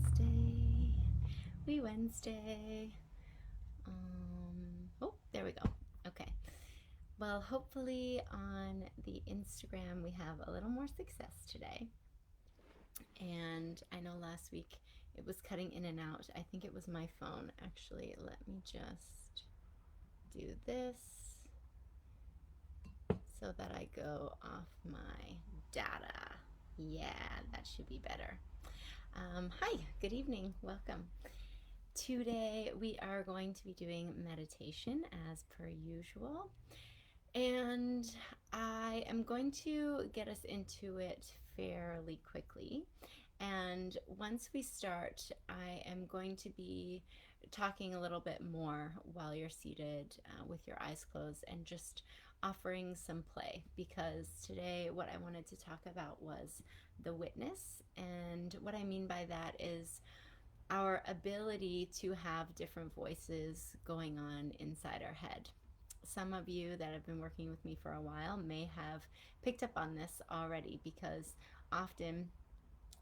Wednesday. Wednesday. Oh, there we go. Okay. Well, hopefully on the Instagram we have a little more success today. And I know last week it was cutting in and out. I think it was my phone. Actually, let me just do this so that I go off my data. Yeah, that should be better. Hi, good evening. Welcome. Today we are going to be doing meditation as per usual. And I am going to get us into it fairly quickly. And once we start, I am going to be talking a little bit more while you're seated with your eyes closed and just offering some play, because today what I wanted to talk about was the witness. And what I mean by that is our ability to have different voices going on inside our head. Some of you that have been working with me for a while may have picked up on this already, because often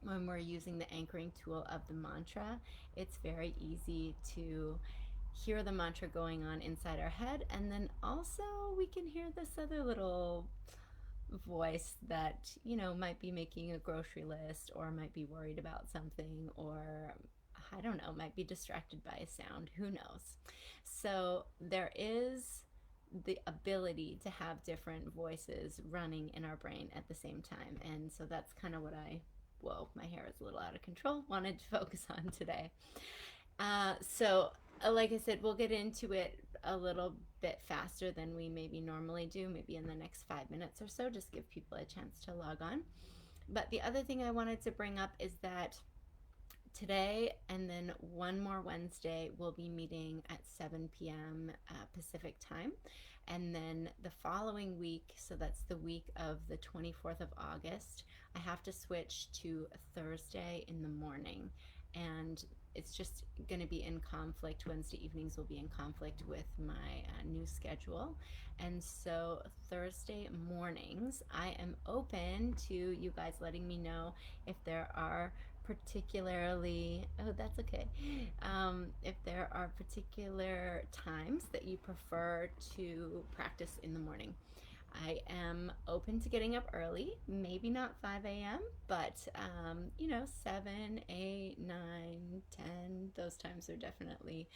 when we're using the anchoring tool of the mantra, it's very easy to hear the mantra going on inside our head, and then also we can hear this other little voice that, might be making a grocery list or might be worried about something, or I don't know, might be distracted by a sound. Who knows? So there is the ability to have different voices running in our brain at the same time. And so that's kind of what whoa, my hair is a little out of control, wanted to focus on today. Like I said, we'll get into it a little bit faster than we maybe normally do, maybe in the next 5 minutes or so, just give people a chance to log on. But the other thing I wanted to bring up is that today and then one more Wednesday, we'll be meeting at 7 p.m. Pacific time. And then the following week, so that's the week of the 24th of August, I have to switch to Thursday in the morning. And it's just going to be in conflict. Wednesday evenings will be in conflict with my new schedule. And so Thursday mornings, I am open to you guys letting me know if there are particularly, oh, that's okay, if there are particular times that you prefer to practice in the morning. I am open to getting up early, maybe not 5 a.m., but 7, 8, 9, 10, those times are definitely,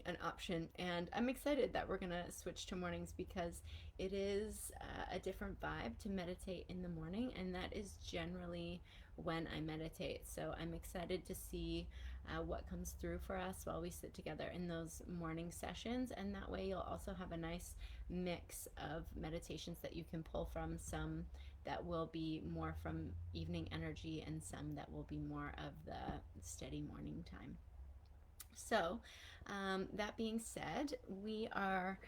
an option. And I'm excited that we're gonna switch to mornings, because it is a different vibe to meditate in the morning, and that is generally when I meditate. So I'm excited to see what comes through for us while we sit together in those morning sessions. And that way you'll also have a nice mix of meditations that you can pull from, some that will be more from evening energy and some that will be more of the steady morning time. So, that being said, we are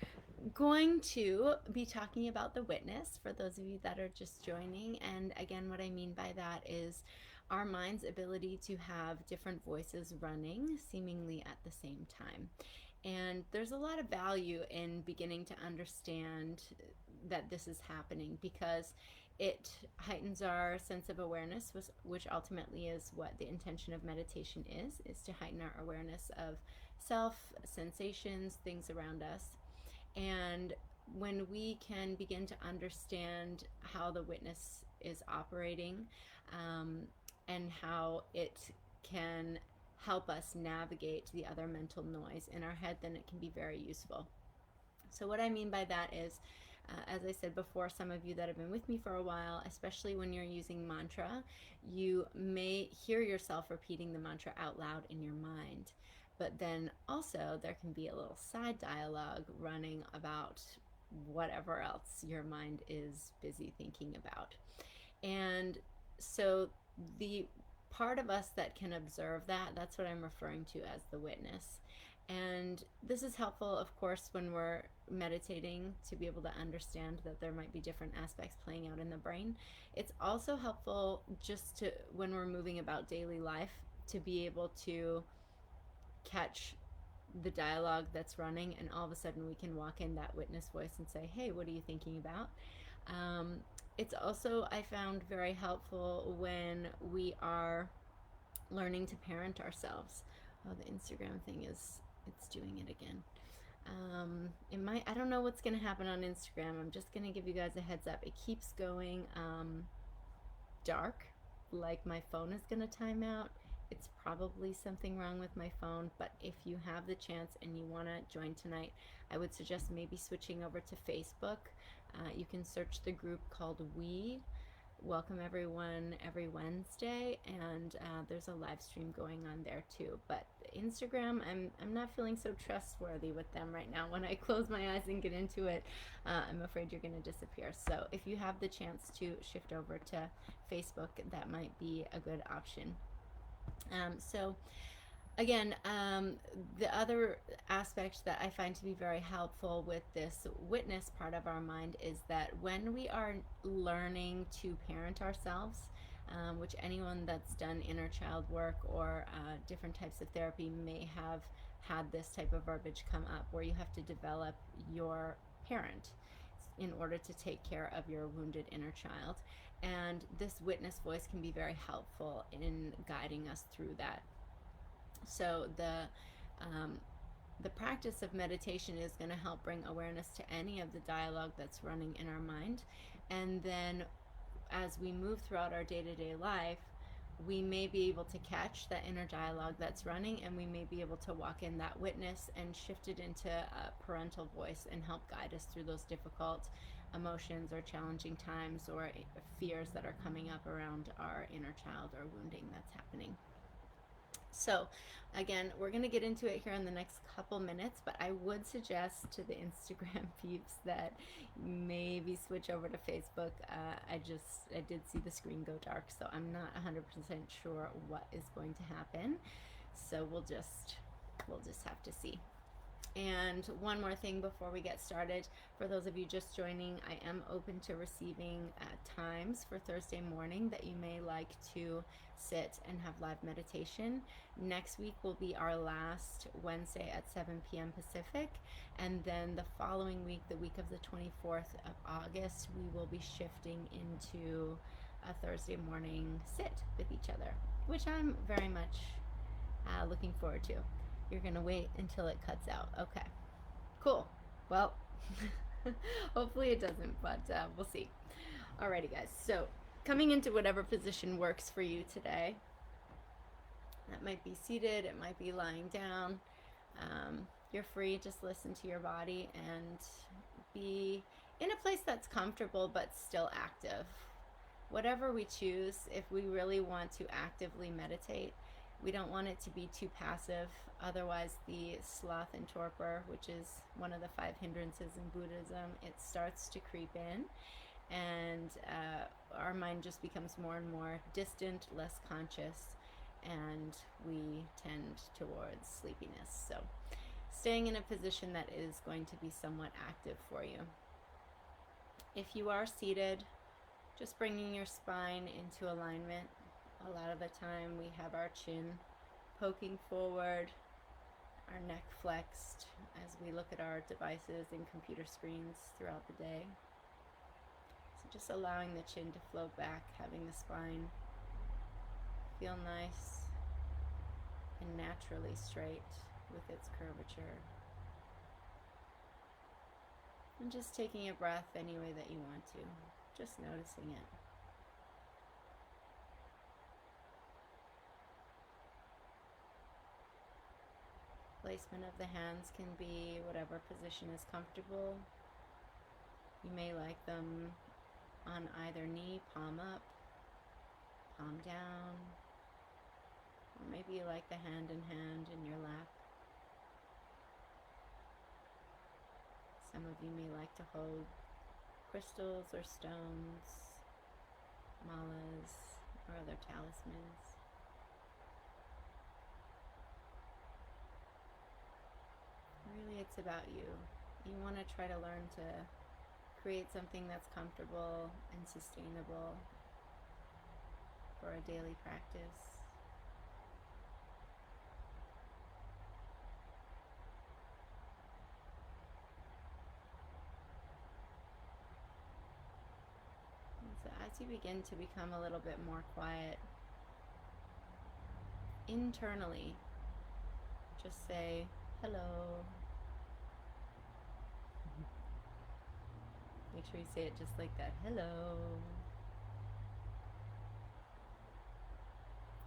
going to be talking about the witness for those of you that are just joining. And again, what I mean by that is our mind's ability to have different voices running seemingly at the same time. And there's a lot of value in beginning to understand that this is happening, because it heightens our sense of awareness, which ultimately is what the intention of meditation is to heighten our awareness of self, sensations, things around us. And when we can begin to understand how the witness is operating, and how it can help us navigate the other mental noise in our head, then it can be very useful. So what I mean by that is, as I said before, some of you that have been with me for a while, especially when you're using mantra, you may hear yourself repeating the mantra out loud in your mind. But then also there can be a little side dialogue running about whatever else your mind is busy thinking about. And so the part of us that can observe that, that's what I'm referring to as the witness. And this is helpful, of course, when we're meditating, to be able to understand that there might be different aspects playing out in the brain. It's also helpful just to, when we're moving about daily life, to be able to catch the dialogue that's running, and all of a sudden we can walk in that witness voice and say, hey, what are you thinking about? It's also, I found, very helpful when we are learning to parent ourselves. Oh, the Instagram thing it's doing it again. It might, I don't know what's going to happen on Instagram. I'm just going to give you guys a heads up. It keeps going dark, like my phone is going to time out. It's probably something wrong with my phone, but if you have the chance and you want to join tonight, I would suggest maybe switching over to Facebook. You can search the group called We Welcome Everyone every Wednesday, and there's a live stream going on there too. But Instagram, I'm not feeling so trustworthy with them right now. When I close my eyes and get into it, I'm afraid you're going to disappear. So if you have the chance to shift over to Facebook, that might be a good option. So again, the other aspect that I find to be very helpful with this witness part of our mind is that when we are learning to parent ourselves, which anyone that's done inner child work or different types of therapy may have had this type of verbiage come up, where you have to develop your parent in order to take care of your wounded inner child. And this witness voice can be very helpful in guiding us through that. So the practice of meditation is going to help bring awareness to any of the dialogue that's running in our mind. And then as we move throughout our day-to-day life, we may be able to catch that inner dialogue that's running, and we may be able to walk in that witness and shift it into a parental voice and help guide us through those difficult emotions or challenging times or fears that are coming up around our inner child or wounding that's happening. So again, we're going to get into it here in the next couple minutes, but I would suggest to the Instagram peeps that maybe switch over to Facebook. I did see the screen go dark, so I'm not 100% sure what is going to happen. So we'll just have to see. And one more thing before we get started, for those of you just joining, I am open to receiving times for Thursday morning that you may like to sit and have live meditation. Next week will be our last Wednesday at 7 p.m. Pacific, and then the following week, the week of the 24th of August, we will be shifting into a Thursday morning sit with each other, which I'm very much looking forward to. You're going to wait until it cuts out. Okay, cool. Well, hopefully it doesn't, but we'll see. Alrighty, guys. So coming into whatever position works for you today. That might be seated. It might be lying down. You're free. Just listen to your body and be in a place that's comfortable but still active. Whatever we choose, if we really want to actively meditate, we don't want it to be too passive. Otherwise, the sloth and torpor, which is one of the 5 hindrances in Buddhism, it starts to creep in, and our mind just becomes more and more distant, less conscious, and we tend towards sleepiness. So staying in a position that is going to be somewhat active for you. If you are seated, just bringing your spine into alignment. A lot of the time we have our chin poking forward, our neck flexed as we look at our devices and computer screens throughout the day. So just allowing the chin to float back, having the spine feel nice and naturally straight with its curvature. And just taking a breath any way that you want to, just noticing it. Placement of the hands can be whatever position is comfortable. You may like them on either knee, palm up, palm down, or maybe you like the hand in hand in your lap. Some of you may like to hold crystals or stones, malas, or other talismans. Really, it's about you. You want to try to learn to create something that's comfortable and sustainable for a daily practice. And so as you begin to become a little bit more quiet, internally, just say hello. Make sure you say it just like that. Hello.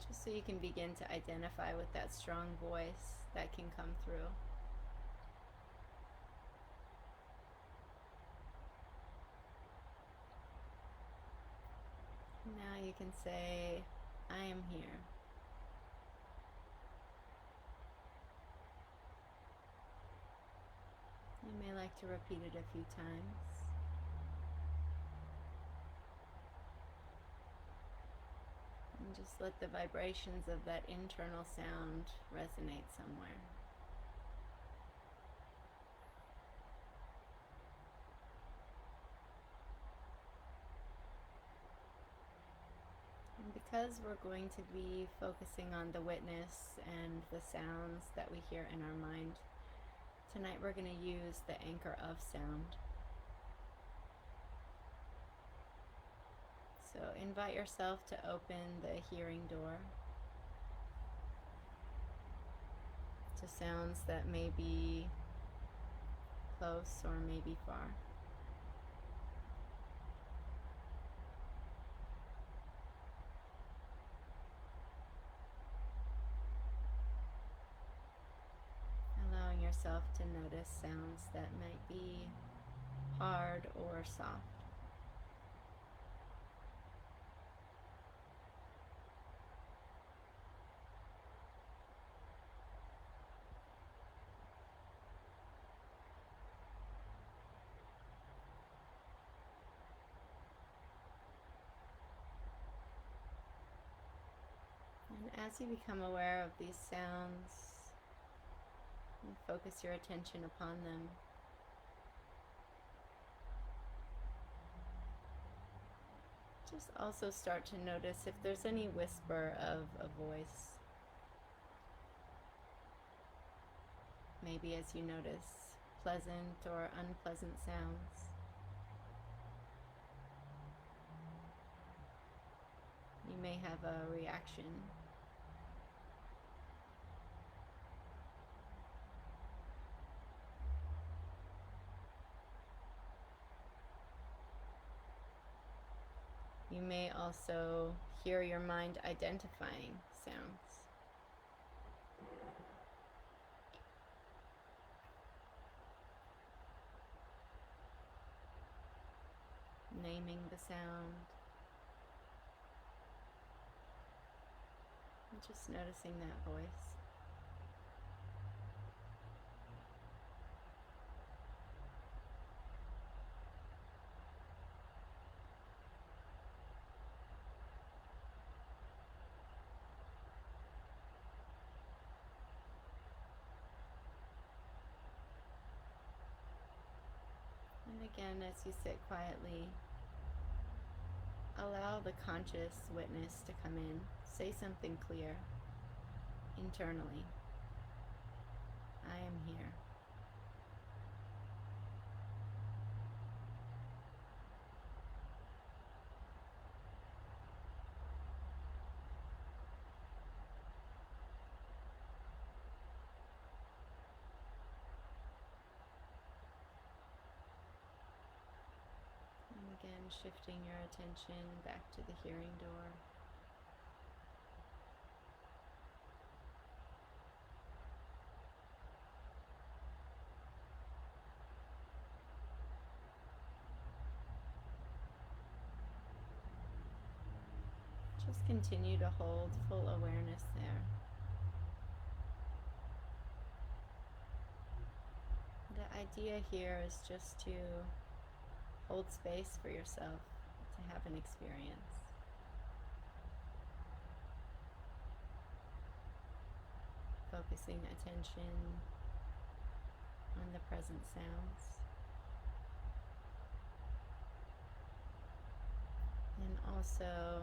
Just so you can begin to identify with that strong voice that can come through. Now you can say, I am here. You may like to repeat it a few times. And just let the vibrations of that internal sound resonate somewhere. And because we're going to be focusing on the witness and the sounds that we hear in our mind, tonight we're going to use the anchor of sound. So invite yourself to open the hearing door to sounds that may be close or may be far. Allowing yourself to notice sounds that might be hard or soft. And as you become aware of these sounds, and focus your attention upon them, just also start to notice if there's any whisper of a voice. Maybe as you notice pleasant or unpleasant sounds. You may have a reaction. You may also hear your mind identifying sounds. Naming the sound. And just noticing that voice. And again, as you sit quietly, allow the conscious witness to come in. Say something clear internally. I am here. And again, shifting your attention back to the hearing door. Just continue to hold full awareness there. The idea here is just to hold space for yourself to have an experience. Focusing attention on the present sounds. And also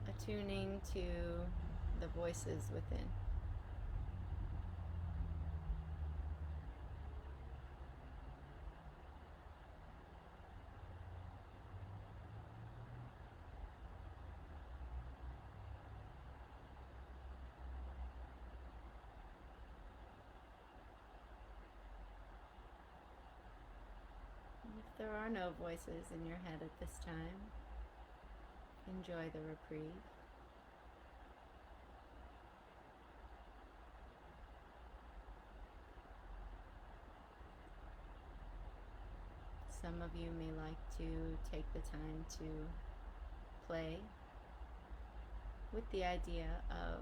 attuning to the voices within. there are no voices in your head at this time. Enjoy the reprieve. Some of you may like to take the time to play with the idea of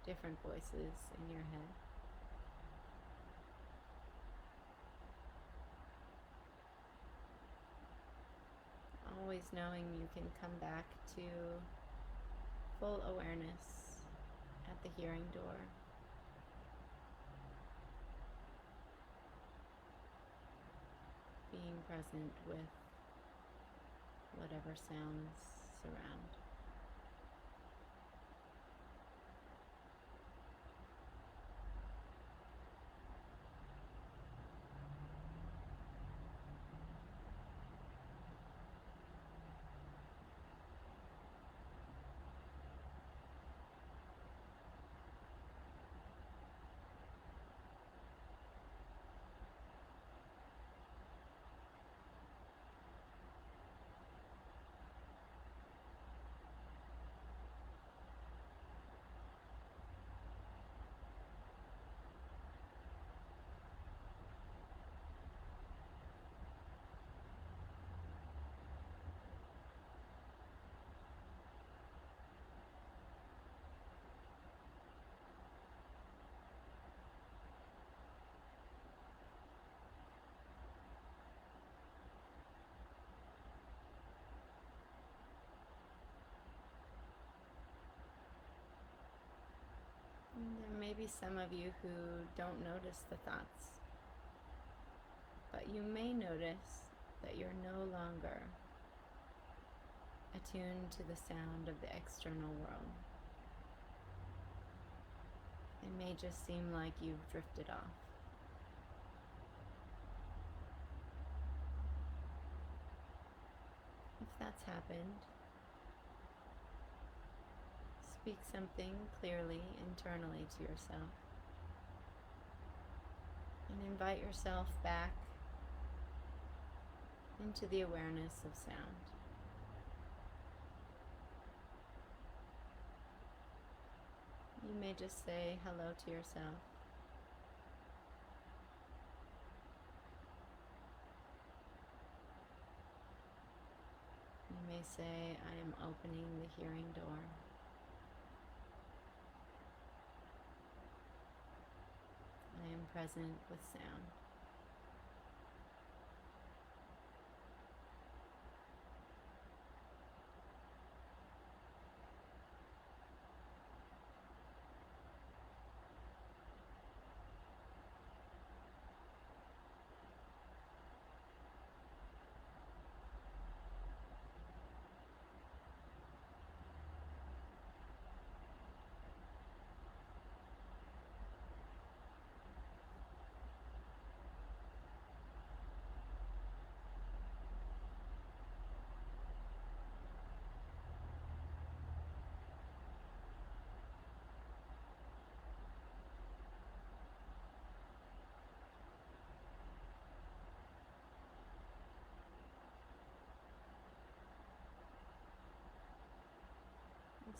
different voices in your head. Always knowing you can come back to full awareness at the hearing door. Being present with whatever sounds surround. There may be some of you who don't notice the thoughts, but you may notice that you're no longer attuned to the sound of the external world. It may just seem like you've drifted off. If that's happened, speak something clearly internally to yourself and invite yourself back into the awareness of sound. You may just say hello to yourself. You may say, I am opening the hearing door. I am present with sound.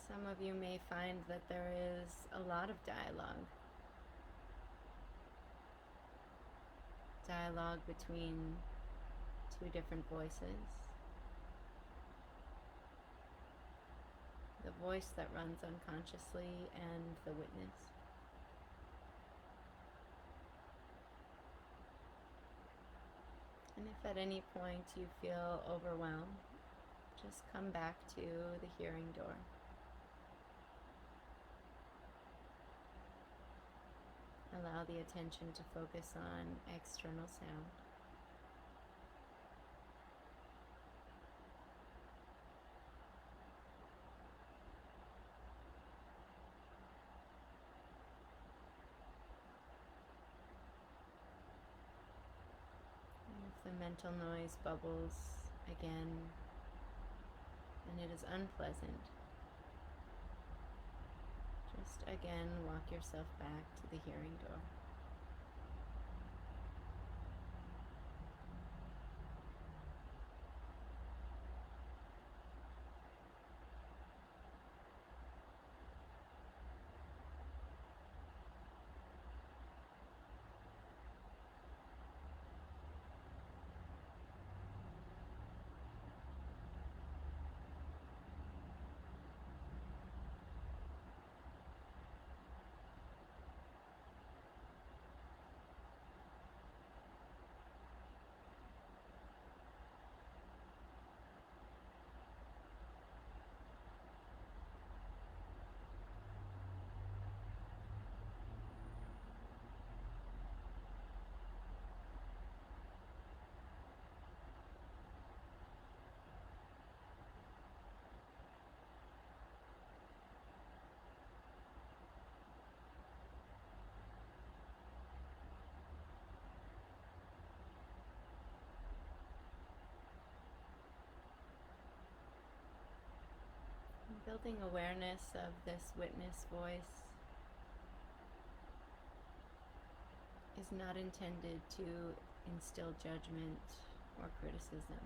Some of you may find that there is a lot of dialogue between two different voices. The voice that runs unconsciously and the witness. And if at any point you feel overwhelmed, just come back to the hearing door. Allow the attention to focus on external sound. And if the mental noise bubbles again and it is unpleasant, just again walk yourself back to the hearing door. Building awareness of this witness voice is not intended to instill judgment or criticism.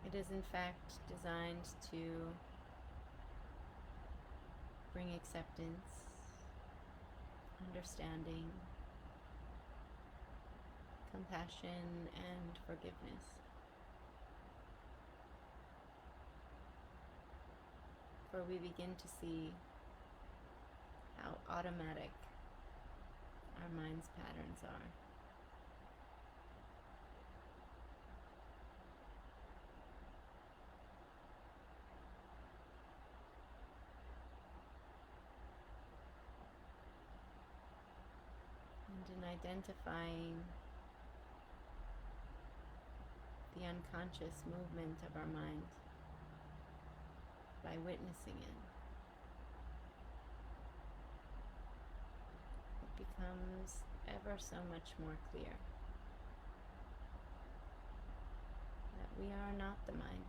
It is in fact designed to bring acceptance, understanding, compassion, and forgiveness. For we begin to see how automatic our mind's patterns are. And in identifying the unconscious movement of our mind by witnessing it, it becomes ever so much more clear that we are not the mind.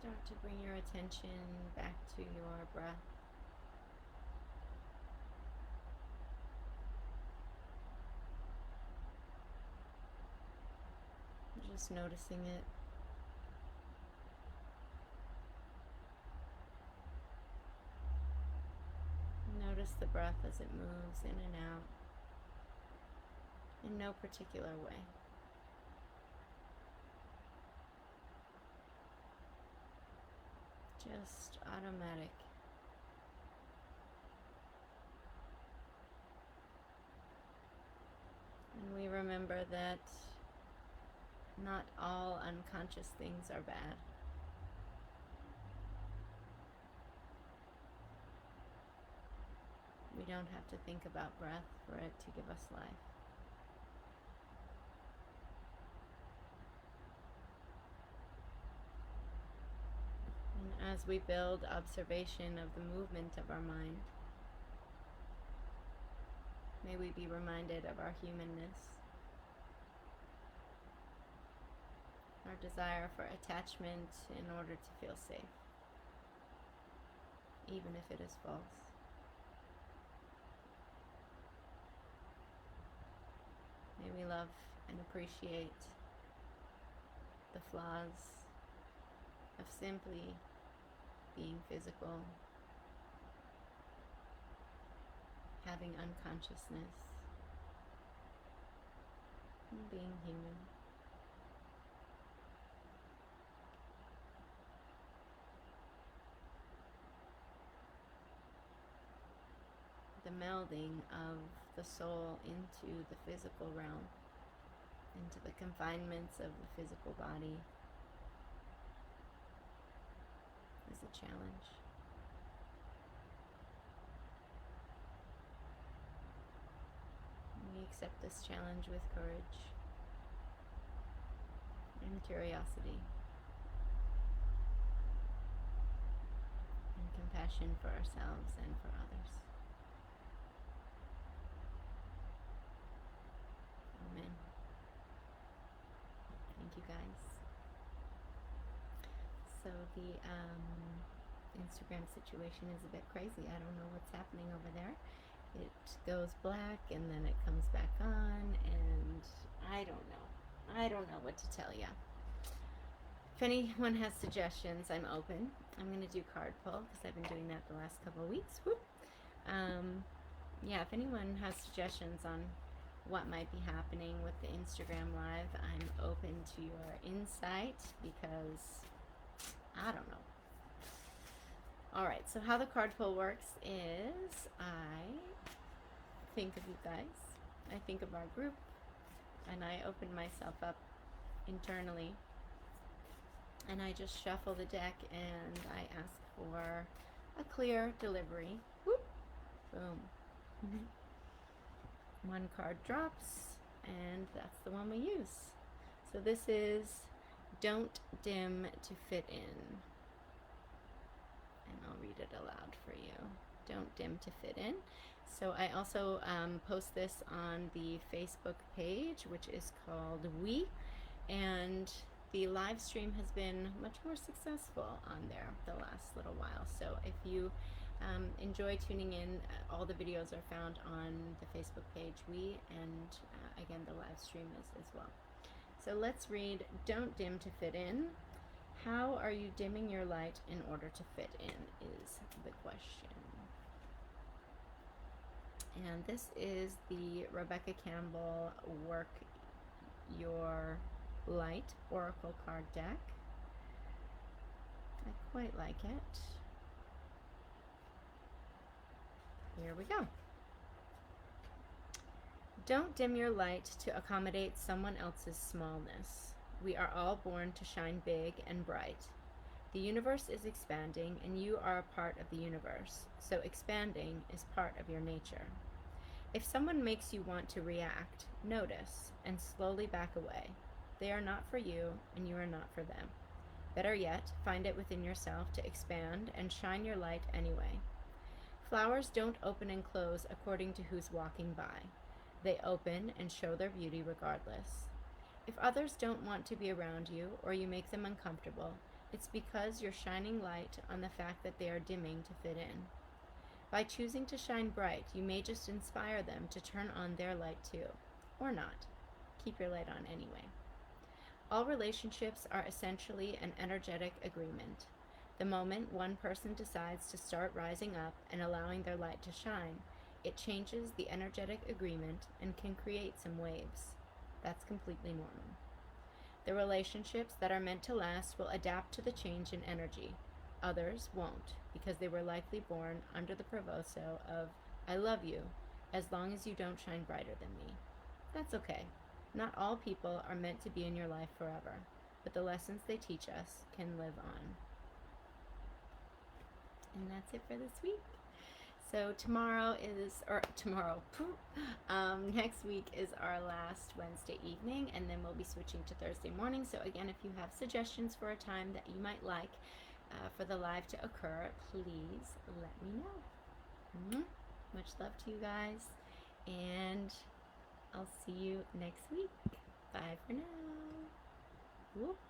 Start to bring your attention back to your breath. Just noticing it. Notice the breath as it moves in and out in no particular way. Just automatic. And we remember that not all unconscious things are bad. We don't have to think about breath for it to give us life. And as we build observation of the movement of our mind, may we be reminded of our humanness, our desire for attachment in order to feel safe, even if it is false. May we love and appreciate the flaws of simply being physical, having unconsciousness, and being human. The melding of the soul into the physical realm, into the confinements of the physical body, is a challenge. We accept this challenge with courage and curiosity and compassion for ourselves and for others. Amen. Thank you guys. So the Instagram situation is a bit crazy. I don't know what's happening over there. It goes black and then it comes back on, and I don't know. I don't know what to tell you. If anyone has suggestions, I'm open. I'm going to do card pull because I've been doing that the last couple of weeks. Whoop. Yeah, if anyone has suggestions on what might be happening with the Instagram Live, I'm open to your insight because I don't know. All right, so how the card pull works is I think of you guys, I think of our group, and I open myself up internally, and I just shuffle the deck and I ask for a clear delivery. Whoop, boom. One card drops, and that's the one we use. So this is Don't Dim to Fit In. And I'll read it aloud for you. Don't dim to fit in. So I also post this on the Facebook page, which is called We, and the live stream has been much more successful on there the last little while. So if you enjoy tuning in, all the videos are found on the Facebook page We, and again the live stream is as well. So let's read Don't Dim to Fit In. How are you dimming your light in order to fit in is the question. And this is the Rebecca Campbell Work Your Light Oracle card deck. I quite like it. Here we go. Don't dim your light to accommodate someone else's smallness. We are all born to shine big and bright. The universe is expanding, and you are a part of the universe, so expanding is part of your nature. If someone makes you want to react, notice and slowly back away. They are not for you, and you are not for them. Better yet, find it within yourself to expand and shine your light anyway. Flowers don't open and close according to who's walking by. They open and show their beauty regardless. If others don't want to be around you or you make them uncomfortable, it's because you're shining light on the fact that they are dimming to fit in. By choosing to shine bright, you may just inspire them to turn on their light too. Or not. Keep your light on anyway. All relationships are essentially an energetic agreement. The moment one person decides to start rising up and allowing their light to shine, it changes the energetic agreement and can create some waves. That's completely normal. The relationships that are meant to last will adapt to the change in energy. Others won't, because they were likely born under the proviso of, I love you, as long as you don't shine brighter than me. That's okay. Not all people are meant to be in your life forever, but the lessons they teach us can live on. And that's it for this week. So next week is our last Wednesday evening, and then we'll be switching to Thursday morning. So again, if you have suggestions for a time that you might like for the live to occur, please let me know. Much love to you guys, and I'll see you next week. Bye for now. Whoop.